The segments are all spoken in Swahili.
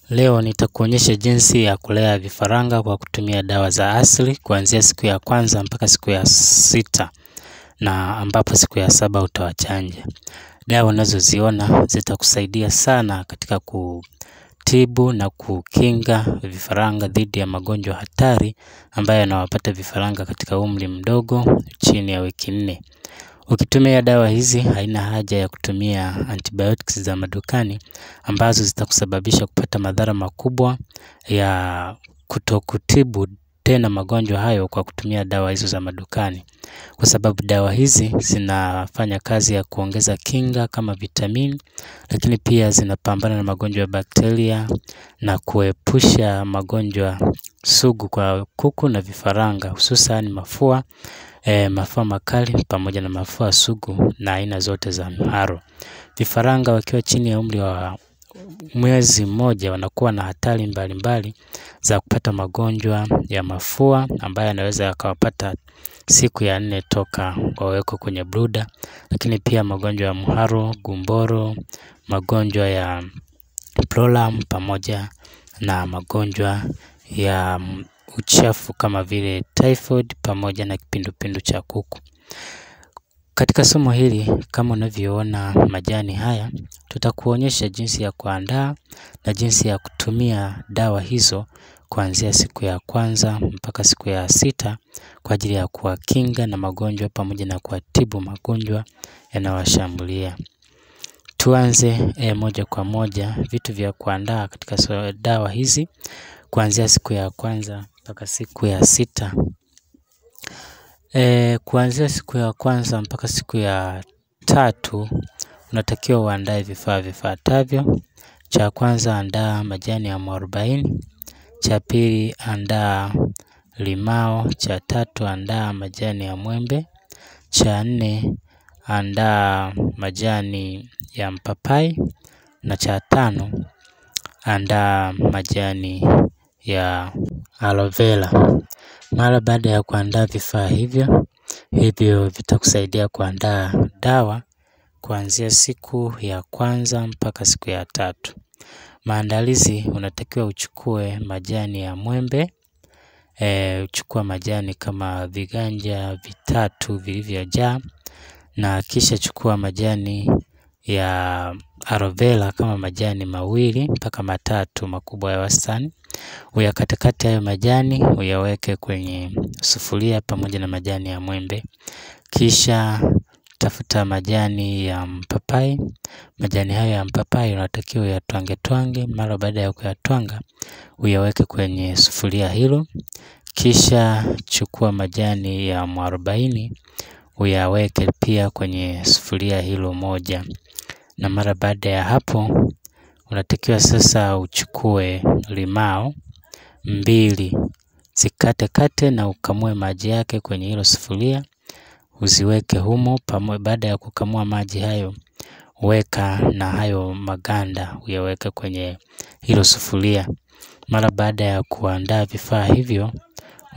Leo nitakuonyesha jinsi ya kulea vifaranga kwa kutumia dawa za asili kuanzia siku ya kwanza mpaka siku ya 6 na ambapo siku ya 7 utawachanja. Dawa unazoziona zitakusaidia sana katika kutibu na kukinga vifaranga dhidi ya magonjwa hatari ambayo yanawapata vifaranga katika umri mdogo chini ya wiki 4. Ukitumia dawa hizi haina haja ya kutumia antibiotics za madukani ambazo zitakusababisha kupata madhara makubwa ya kutokutibu tena magonjwa hayo kwa kutumia dawa hizo za madukani. Kwa sababu dawa hizi zinafanya kazi ya kuongeza kinga kama vitamini, lakini pia zinapambana na magonjwa ya bakteria na kuepusha magonjwa sugu kwa kuku na vifaranga, hususan mafua makali pamoja na mafua sugu na aina zote za mharo. Vifaranga wakiwa chini ya umri wa mwezi mmoja wanakuwa na hatari mbalimbali za kupata magonjwa ya mafua ambayo yanaweza yakawapata siku ya 4 toka wawekwe kwenye brooder, lakini pia magonjwa ya mharo, gumboro, magonjwa ya prolam pamoja na magonjwa ya uchafu kama vile typhoid pamoja na kipindupindu cha kuku. Katika somo hili kama unavyoona majani haya, tutakuonyesha jinsi ya kuandaa na jinsi ya kutumia dawa hizo kuanzia siku ya kwanza mpaka siku ya 6 kwa ajili ya kuwakinga na magonjwa pamoja na kuwatibu magonjwa yanayowashambulia. Tuanze moja kwa moja vitu vya kuandaa katika dawa hizi kuanzia siku ya kwanza mpaka siku ya 6. Kuanzia siku ya kwanza mpaka siku ya 3 unatakiwa uandae vifaa vifuatavyo. Cha kwanza, andaa majani ya mwarobaini. Cha pili, andaa limao. Cha 3, andaa majani ya mwembe. Cha 4, andaa majani ya mpapai. Na cha 5, andaa majani ya aloe vera. Mara baada ya kuandaa vifaa hivyo vitakusaidia kuandaa dawa kuanzia siku ya kwanza mpaka siku ya 3. Maandalizi, unatakiwa uchukue majani ya mwembe, uchukua majani kama viganja 3 vilivyojaa, na kisha chukua majani ya aloe vera kama majani 2 mpaka 3 makubwa ya wastani. Uyakatakate hayo majani, uyaweke kwenye sufuria pamoja na majani ya mwembe. Kisha tafuta majani ya mpapai. Majani hayo ya mpapai unatakiwa uyatwange. Mara baada ya kuyatwanga, uyaweke kwenye sufuria hilo. Kisha chukua majani ya mwarobaini, uyaweke pia kwenye sufuria hilo moja. Na mara baada ya hapo, unatakiwa sasa uchukue limao 2, zikate na ukamue maji yake kwenye hilo sufuria, uziweke humo. Baada ya kukamua maji hayo, weka na hayo maganda uyaweke kwenye hilo sufuria. Mara baada ya kuandaa vifaa hivyo,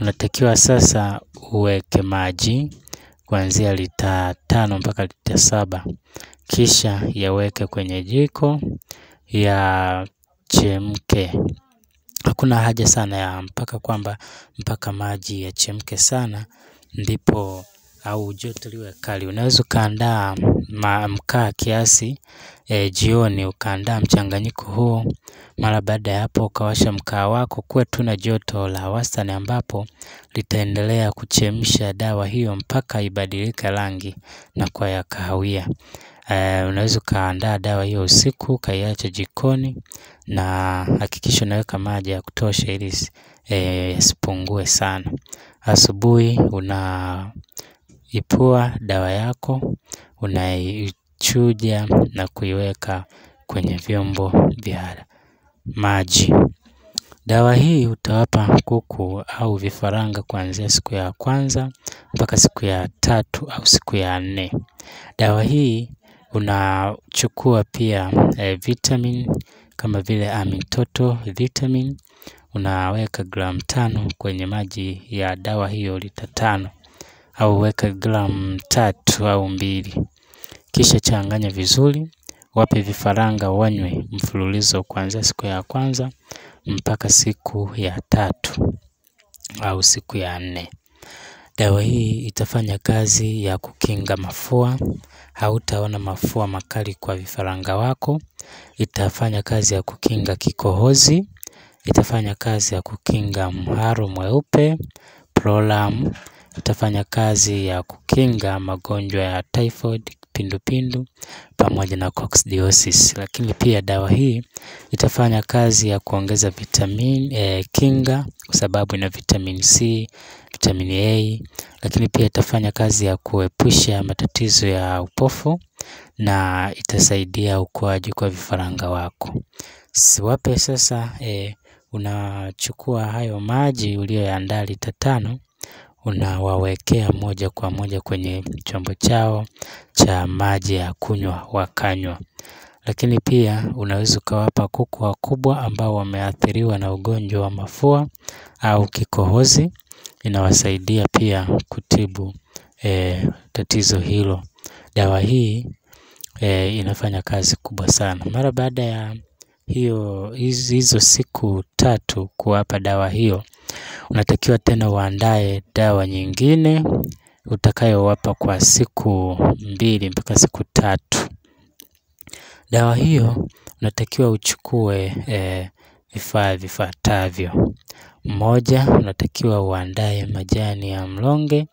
unatakiwa sasa uweke maji kuanzia lita 5 mpaka lita 7. Kisha yaweke kwenye jiko ya chemke. Hakuna haja sana ya mpaka maji yachemke sana ndipo au joto liwe kali. Unaweza ukaandaa mkaa kiasi jioni, ukaandaa mchanganyiko huo. Mara baada ya hapo ukawasha mkaa wako, kuwe tu na joto la wastani ambapo litaendelea kuchemsha dawa hiyo mpaka ibadilike rangi na kuwa ya kahawia. Unaweza ukaandaa dawa hiyo usiku, ukaiacha jikoni, na hakikisha unaweka maji ya kutosha ili yasipungue sana. Asubuhi unaipua dawa yako, unaichuja na kuiweka kwenye vyombo vya maji. Dawa hii utawapa kuku au vifaranga kuanzia siku ya kwanza mpaka siku ya 3 au siku ya 4. Dawa hii unachukua pia vitamin kama vile Amintoto vitamin, unaweka gram 5 kwenye maji ya dawa hiyo lita 5, au weka gram 3 au 2. Kisha changanya vizuri, wape vifaranga wanywe mfululizo kuanzia siku ya kwanza mpaka siku ya 3 au siku ya 4. Dawa hii itafanya kazi ya kukinga mafua. Hautaona mafua makali kwa vifaranga wako. Itafanya kazi ya kukinga kikohozi. Itafanya kazi ya kukinga mharo mweupe, prolam. Itafanya kazi ya kukinga magonjwa ya typhoid, kipindupindu pamoja na coccidiosis. Lakini pia dawa hii itafanya kazi ya kuongeza vitamin kinga kwa sababu ina vitamin C, vitamin A. Lakini pia itafanya kazi ya kuepusha matatizo ya upofu na itasaidia ukuaji kwa vifaranga wako. Siwape sasa unachukua hayo maji uliyoyaandaa lita 5, unawawekea moja kwa moja kwenye chombo chao cha maji ya kunywa wakanywa. Lakini pia unaweza ukawapa kuku wakubwa ambao wameathiriwa na ugonjwa wa mafua au kikohozi. Inawasaidia pia kutibu tatizo hilo. Dawa hii inafanya kazi kubwa sana. Mara baada ya hizo siku 3 kuwapa dawa hiyo, unatakiwa tena uandae dawa nyingine utakayowapa kwa siku 2 mpaka siku 3. Dawa hiyo unatakiwa uchukue vifaa vifuatavyo. 1, unatakiwa uandae majani ya mlonge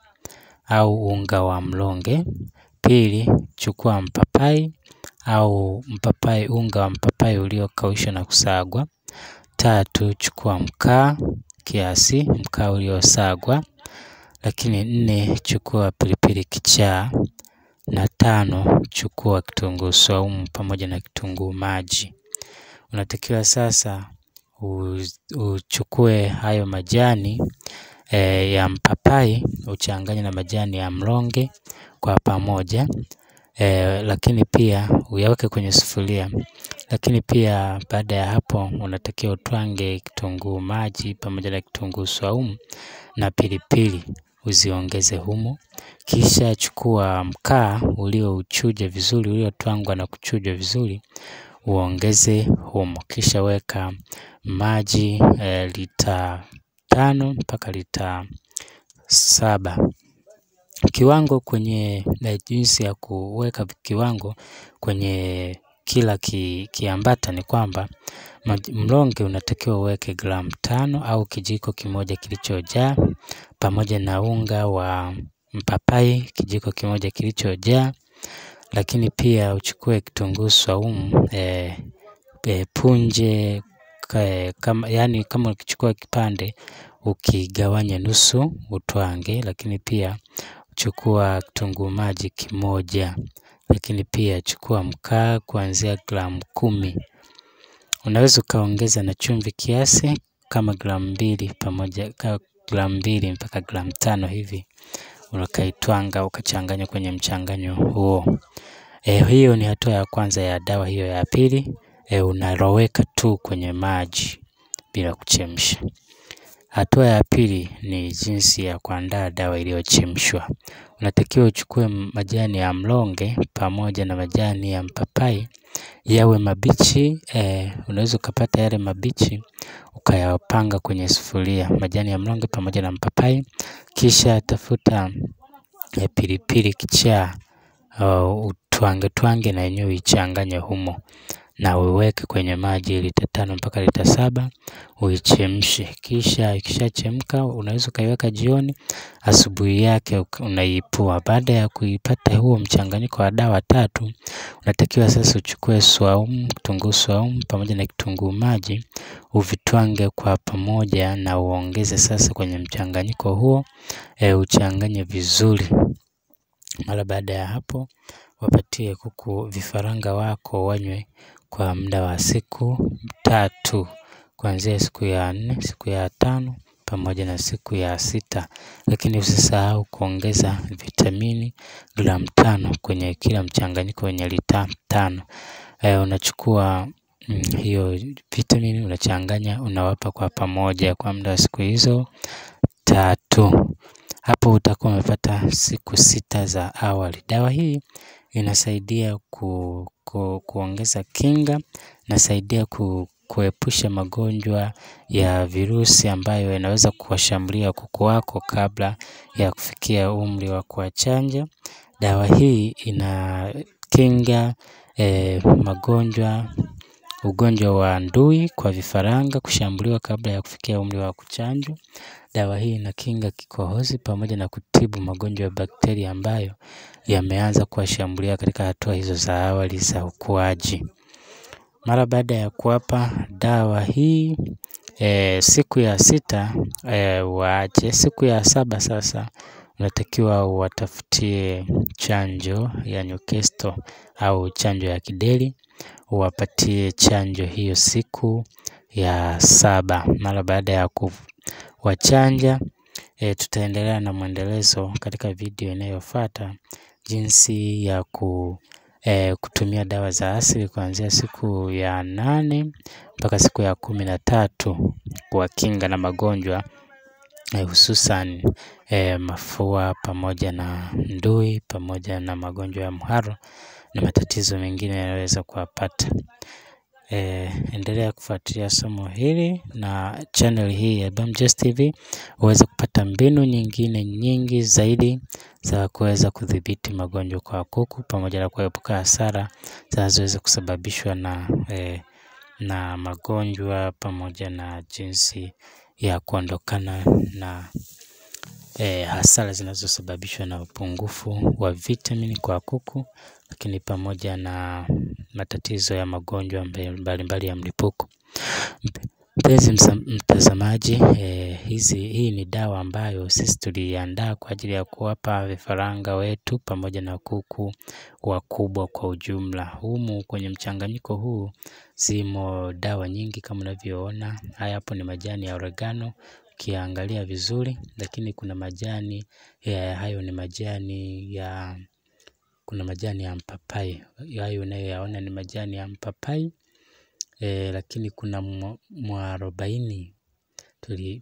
au unga wa mlonge. 2, chukua mpapai au unga wa mpapai uliokaushwa na kusagwa. 3, chukua mkaa kiasi, mkaa uliosagwa. Lakini 4, chukua pilipili kichaa. Na 5, chukua kitunguu saumu pamoja na kitunguu maji. Unatakiwa sasa uchukue hayo majani ya mpapai uchanganye na majani ya mlonge kwa pamoja. Lakini pia uyaweke kwenye sufuria. Lakini pia baada ya hapo unatakiwa utwange kitunguu maji pamoja na kitunguu saumu na pilipili uziongeze humo. Kisha chukua mkaa uliouchuja vizuri, uliotwangwa na kuchujwa vizuri, uongeze humo. Kisha weka maji lita 5 mpaka lita 7. Kiwango kwenye jinsi ya kuweka kiwango kwenye kila kiambata ni kwamba mlonge unatakiwa uweke gramu 5 au kijiko kimoja kilichojaa, pamoja na unga wa mpapai kijiko kimoja kilichojaa. Lakini pia uchukue kitunguu saumu punje kama ukichukua kipande ukigawanya nusu utwange. Lakini pia chukua kitunguu maji kimoja. Lakini pia chukua mkaa kuanzia gramu 10. Unaweza ukaongeza na chumvi kiasi kama gramu 2 pamoja, gramu 2 mpaka gramu 5 hivi. Unakaitwanga ukachanganya kwenye mchanganyo huo. Hiyo ni hatua ya kwanza ya dawa hiyo. Ya pili, unaroweka tu kwenye maji bila kuchemsha. Hatua ya pili ni jinsi ya kuandaa dawa iliyochemshwa. Unatakiwa uchukue majani ya mlonge pamoja na majani ya mpapai yawe mabichi. Unaweza ukapata yale mabichi ukayapanga kwenye sufuria, majani ya mlonge pamoja na mpapai. Kisha tafuta pilipili kichaa, utwange na yenyewe ichanganye humo na uweke kwenye maji lita 5 mpaka lita 7, uichemshe. Kisha ikishachemka unaweza ukaiweka jioni, asubuhi yake unaipua. Baada ya kuipata huo mchanganyiko wa dawa 3, unatakiwa sasa uchukue kitunguu saumu pamoja na kitunguu maji, uvitwange kwa pamoja na uongeze sasa kwenye mchanganyiko huo, uchanganye vizuri. Mara baada ya hapo wapatie kuku vifaranga wako wanywe kwa muda wa siku 3, kuanzia siku ya 4, siku ya 5 pamoja na siku ya 6. Lakini usisahau kuongeza vitamini gramu 5 kwenye kila mchanganyiko wenye lita 5. Unachukua hiyo vitamini unachanganya, unawapa kwa pamoja kwa muda wa siku hizo 3. Hapo utakuwa umepata siku 6 za awali. Dawa hii inasaidia kuongeza kinga, inasaidia kuepusha magonjwa ya virusi ambayo yanaweza kuwashambulia kuku wako kabla ya kufikia umri wa kuwachanja. Dawa hii inakinga ugonjwa wa ndui kwa vifaranga kushambuliwa kabla ya kufikia umri wa kuchanjwa. Dawa hii inakinga kikohozi pamoja na kutibu magonjwa ya bakteria ambayo yameanza kuwashambulia katika hatua hizo za awali za ukuaji. Mara baada ya kuwapa dawa hii siku ya 6 waache. Siku ya 7 sasa unatakiwa watafutie chanjo ya Newcastle au chanjo ya kideri, uwapatie chanjo hiyo siku ya 7. Mara baada ya kuwachanja tutaendelea na mwendelezo katika video inayofuata, jinsi ya kutumia dawa za asili kuanzia siku ya 8 mpaka siku ya 13 kuwakinga na magonjwa hususan mafua pamoja na ndui pamoja na magonjwa ya mharo na matatizo mengine yanayoweza kuwapata. Endelea kufuatilia somo hili na channel hii ya Bamjess TV uweze kupata mbinu nyingine nyingi zaidi za kuweza kudhibiti magonjwa kwa kuku pamoja na kuepuka hasara zinazoweza kusababishwa na magonjwa pamoja na jinsi ya kuondokana na hasara zinazosababishwa na upungufu wa vitamini kwa kuku, lakini pamoja na matatizo ya magonjwa mbalimbali ya mlipuko. Mpenzi mtazamaji, hii ni dawa ambayo sisi tuliandaa kwa ajili ya kuwapa vifaranga wetu pamoja na kuku wakubwa kwa ujumla. Humu kwenye mchanganyiko huu zimo dawa nyingi kama unavyoona. Haya hapo ni majani ya oregano ukiangalia vizuri, lakini kuna majani hayo ni majani ya mpapai. Hayo unayoyaona ni majani ya mpapai. Lakini kuna mwarobaini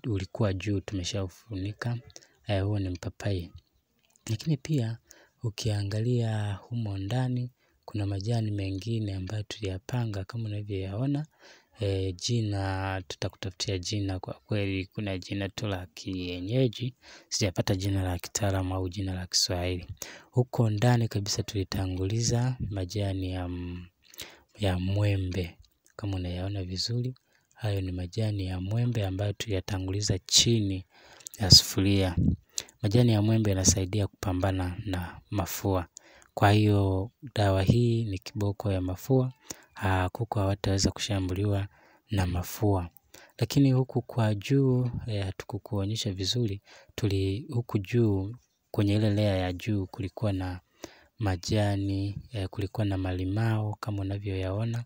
ulikuwa juu tumeshaufunika, huo ni mpapai. Lakini pia ukiangalia humo ndani kuna majani mengine ambayo tuliyapanga kama unavyoyaona. Jina tutakutafutia jina, kwa kweli kuna jina tu la kienyeji, sijapata jina la kitaalamu au jina la Kiswahili. Huko ndani kabisa tulitanguliza majani ya mwembe. Kama unayaona vizuri, hayo ni majani ya mwembe ambayo tuliyatanguliza chini ya sufuria. Majani ya mwembe yanasaidia kupambana na mafua. Kwa hiyo dawa hii ni kiboko ya mafua. Kuku hawataweza kushambuliwa na mafua. Lakini huku kwa juu hatukukuonyesha vizuri. Huku juu kwenye ile layer ya juu kulikuwa na majani, kulikuwa na malimao kama unavyoyaona.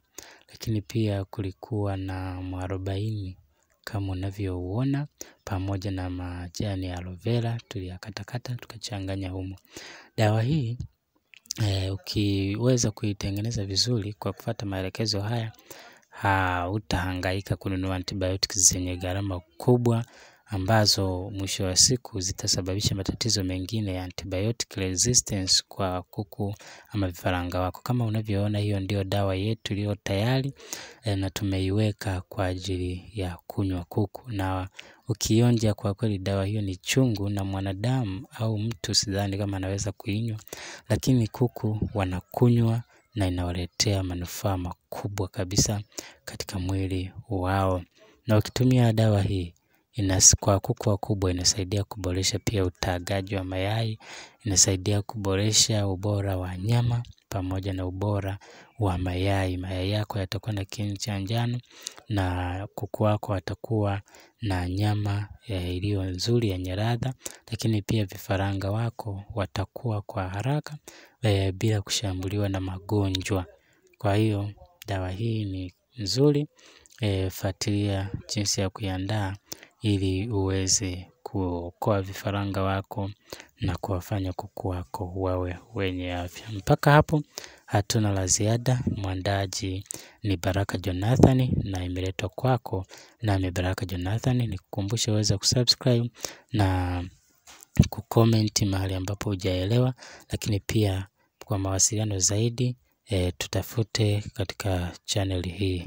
Lakini pia kulikuwa na mwarobaini kama unavyouona, pamoja na majani ya aloe vera tuliyakatakata tukachanganya humo. Dawa hii ukiweza kuitengeneza vizuri kwa kufuata maelekezo haya, hutahangaika kununua antibiotics zenye gharama kubwa ambazo mwisho wa siku zitasababisha matatizo mengine ya antibiotic resistance kwa kuku ama vifaranga wako. Kama unavyoona, hiyo ndio dawa yetu iliyo tayari na tumeiweka kwa ajili ya kunywa kuku. Na ukionja, kwa kweli dawa hiyo ni chungu, na mwanadamu au mtu sidhani kama anaweza kuinywa, lakini kuku wanakunywa na inawaletea manufaa makubwa kabisa katika mwili wao. Na ukitumia dawa hii kwa kuku wakubwa inasaidia kuboresha pia utagaji wa mayai, inasaidia kuboresha ubora wa nyama pamoja na ubora wa mayai. Mayai yako yatakuwa na kiini cha njano na kuku wako watakuwa na nyama iliyo nzuri yenye ladha, lakini pia vifaranga wako watakuwa kwa haraka bila kushambuliwa na magonjwa. Kwa hiyo dawa hii ni nzuri. Fuatilia jinsi ya kuiandaa ili uweze kuokoa vifaranga wako na kuwafanya kuku wako wawe wenye afya. Mpaka hapo hatuna la ziada. Mwandaji ni Baraka Jonathan na imeletwa kwako nami Baraka Jonathan. Nikukumbushe uweze kusubscribe na kucomment mahali ambapo hujaelewa, lakini pia kwa mawasiliano zaidi tutafute katika channel hii.